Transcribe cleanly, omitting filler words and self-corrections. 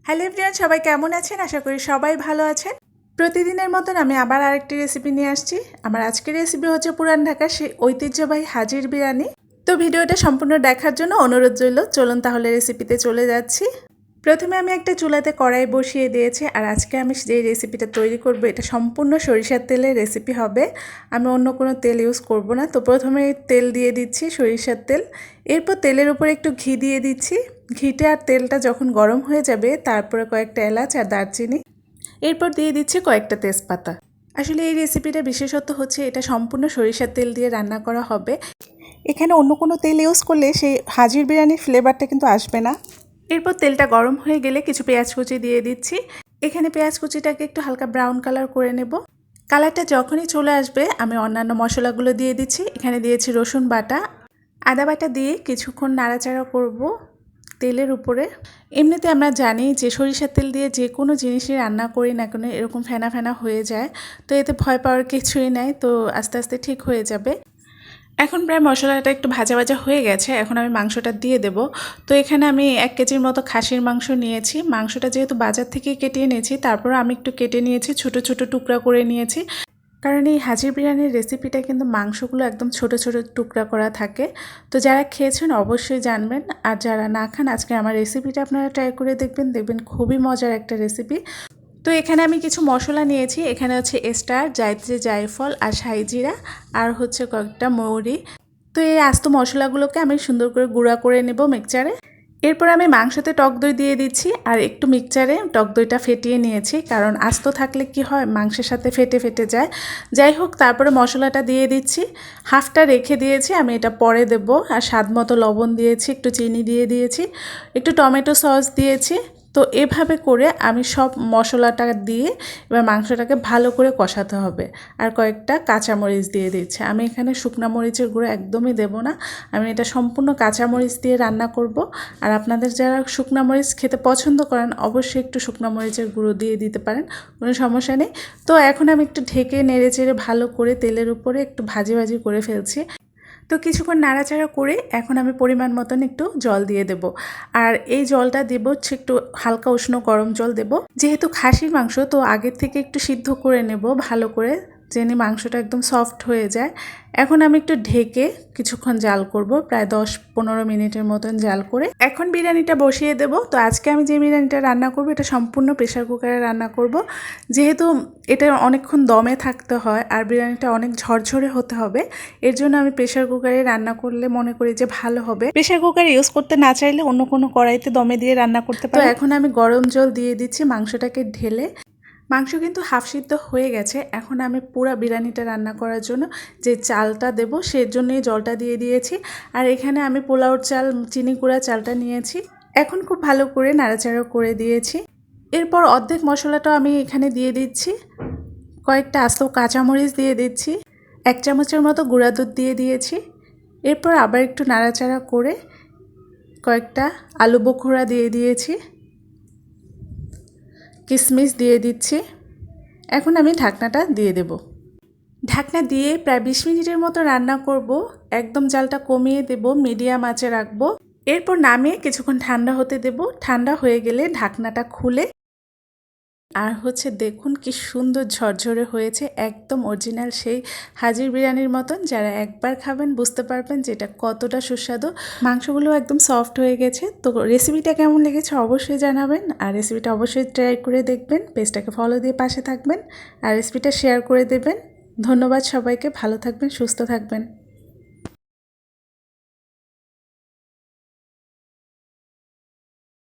Hello everyone, সবাই কেমন আছেন? আশা করি সবাই ভালো আছেন। প্রতিদিনের মতন আমি আবার আরেকটি রেসিপি নিয়ে আসছি। আমার আজকের রেসিপি হচ্ছে পুরান ঢাকার সেই ঐতিহ্যবাহী হাজির বিরিয়ানি। তো ভিডিওটা সম্পূর্ণ দেখার জন্য অনুরোধ রইল। চলুন তাহলে রেসিপিতে চলে যাচ্ছি। প্রথমে আমি একটা চুলাতে কড়াই বসিয়ে দিয়েছি, আর আজকে আমি যে রেসিপিটা তৈরি করব এটা সম্পূর্ণ সরিষার তেলের রেসিপি হবে। আমি অন্য কোনো তেল ইউজ করব না। তো প্রথমে তেল দিয়ে দিচ্ছি, সরিষার তেল। এরপর তেলের উপর একটু ঘি দিয়ে দিচ্ছি। ঘিটা আর তেলটা যখন গরম হয়ে যাবে তারপরে কয়েকটা এলাচ আর দারচিনি, এরপর দিয়ে দিচ্ছি কয়েকটা তেজপাতা। আসলে এই রেসিপিটা বিশেষত্ব হচ্ছে এটা সম্পূর্ণ সরিষার তেল দিয়ে রান্না করা হবে। এখানে অন্য কোনো তেল ইউজ করলে সেই হাজির বিরিয়ানির ফ্লেভারটা কিন্তু আসবে না। এরপর তেলটা গরম হয়ে গেলে কিছু পেঁয়াজ কুচি দিয়ে দিচ্ছি। এখানে পেঁয়াজ কুচিটাকে একটু হালকা ব্রাউন কালার করে নেব। কালারটা যখনই চলে আসবে আমি অন্যান্য মশলাগুলো দিয়ে দিচ্ছি। এখানে দিয়েছি রসুন বাটা, আদা বাটা দিয়ে কিছুক্ষণ নাড়াচাড়া করব তেলের উপরে। এমনিতে আমরা জানি যে সরিষার তেল দিয়ে যে কোনো জিনিসই রান্না করি না কেন এরকম ফেনা ফেনা হয়ে যায়। তো এতে ভয় পাওয়ার কিছুই নাই, তো আস্তে আস্তে ঠিক হয়ে যাবে। এখন প্রায় মশলাটা একটু ভাজা ভাজা হয়ে গেছে, এখন আমি মাংসটা দিয়ে দেব। তো এখানে আমি 1 কেজির মতো খাসির মাংস নিয়েছি। মাংসটা যেহেতু বাজার থেকে কেটে নিয়েছি, তারপর আমি একটু কেটে নিয়েছি, ছোট ছোট টুকরা করে নিয়েছি। কারণ এই হাজির বিরিয়ানির রেসিপিটা কিন্তু মাংসগুলো একদম ছোট ছোট টুকরা করা থাকে। তো যারা খেয়েছেন অবশ্যই জানবেন, আর যারা না খান আজকে আমার রেসিপিটা আপনারা ট্রাই করে দেখবেন, দেখবেন খুবই মজার একটা রেসিপি। তো এখানে আমি কিছু মশলা নিয়েছি। এখানে হচ্ছে স্টার, জায়ত্রী, জায়ফল আর শাহি জিরা, আর হচ্ছে কয়েকটা মৌরি। তো এই আস্ত মশলাগুলোকে আমি সুন্দর করে গুঁড়া করে নেব মিক্সচারে। এরপর আমি মাংসতে টক দই দিয়ে দিচ্ছি, আর একটু মিক্সচারে টক দইটা ফেটিয়ে নিয়েছি, কারণ আস্ত থাকলে কি হয় মাংসের সাথে ফেটে ফেটে যায়। যাই হোক, তারপরে মশলাটা দিয়ে দিচ্ছি। হাফটা রেখে দিয়েছি, আমি এটা পরে দেব। আর স্বাদ মতো লবণ দিয়েছি, একটু চিনি দিয়ে দিয়েছি, একটু টমেটো সস দিয়েছি। তো এভাবে করে আমি সব মশলাটা দিয়ে এবার মাংসটাকে ভালো করে কষাতে হবে। আর কয়েকটা কাঁচামরিচ দিয়ে দিচ্ছি। আমি এখানে শুকনা মরিচের গুঁড়ো একদমই দেব না, আমি এটা সম্পূর্ণ কাঁচামরিচ দিয়ে রান্না করব। আর আপনাদের যারা শুকনা মরিচ খেতে পছন্দ করেন অবশ্যই একটু শুকনা মরিচের গুঁড়ো দিয়ে দিতে পারেন, কোনো সমস্যা নেই। তো এখন আমি একটু ঢেকে নেড়ে চেড়ে ভালো করে তেলের উপরে একটু ভাজি ভাজি করে ফেলছি। তো কিছুক্ষণ নাড়াচাড়া করে এখন আমি পরিমাণ মতন একটু জল দিয়ে দেব। আর এই জলটা দেব হচ্ছে একটু হালকা উষ্ণ গরম জল দেব। যেহেতু খাসির মাংস, তো আগের থেকে একটু সিদ্ধ করে নেব ভালো করে, যেন মাংসটা একদম সফট হয়ে যায়। এখন আমি একটু ঢেকে কিছুক্ষণ জাল করব, প্রায় 10-15 মিনিটের মতন জাল করে এখন বিরিয়ানিটা বসিয়ে দেব। তো আজকে আমি যে বিরিয়ানিটা রান্না করব এটা সম্পূর্ণ প্রেশার কুকারে রান্না করব। যেহেতু এটা অনেকক্ষণ দমে থাকতে হয় আর বিরিয়ানিটা অনেক ঝরঝরে হতে হবে, এর জন্য আমি প্রেশার কুকারে রান্না করলে মনে করি যে ভালো হবে। প্রেশার কুকার ইউজ করতে না চাইলে অন্য কোনো কড়াইতে দমে দিয়ে রান্না করতে পারি। তো এখন আমি গরম জল দিয়ে দিচ্ছি মাংসটাকে ঢেলে। মাংস কিন্তু হাফ সিদ্ধ হয়ে গেছে। এখন আমি পুরো বিরিয়ানিটা রান্না করার জন্য যে চালটা দেব সেই জন্যই জলটা দিয়ে দিয়েছি। আর এখানে আমি পোলাওর চাল, চিনি গুঁড়া চালটা নিয়েছি। এখন খুব ভালো করে নাড়াচাড়া করে দিয়েছি। এরপর অর্ধেক মশলাটা আমি এখানে দিয়ে দিচ্ছি। কয়েকটা আস্ত কাঁচামরিচ দিয়ে দিচ্ছি। 1 চামচের মতো গুঁড়া দুধ দিয়ে দিয়েছি। এরপর আবার একটু নাড়াচাড়া করে কয়েকটা আলু বোখরা দিয়ে দিয়েছি, কিশমিশ দিয়ে দিচ্ছি। এখন আমি ঢাকনাটা দিয়ে দেব। ঢাকনা দিয়ে প্রায় 20 মিনিটের মতো রান্না করব। একদম জালটা কমিয়ে দেব, মিডিয়াম আঁচে রাখবো। এরপর নামিয়ে কিছুক্ষণ ঠান্ডা হতে দেব। ঠান্ডা হয়ে গেলে ঢাকনাটা খুলে, আর হচ্ছে দেখুন কি সুন্দর ঝরঝরে হয়েছে, একদম অরিজিনাল সেই হাজির বিরিয়ানির মতন। যারা একবার খাবেন বুঝতে পারবেন যে এটা কতটা সুস্বাদু। মাংসগুলো একদম সফট হয়ে গেছে। তো রেসিপিটা কেমন লেগেছে অবশ্যই জানাবেন, আর রেসিপিটা অবশ্যই ট্রাই করে দেখবেন। পেজটাকে ফলো দিয়ে পাশে থাকবেন আর রেসিপিটা শেয়ার করে দেবেন। ধন্যবাদ সবাইকে, ভালো থাকবেন, সুস্থ থাকবেন।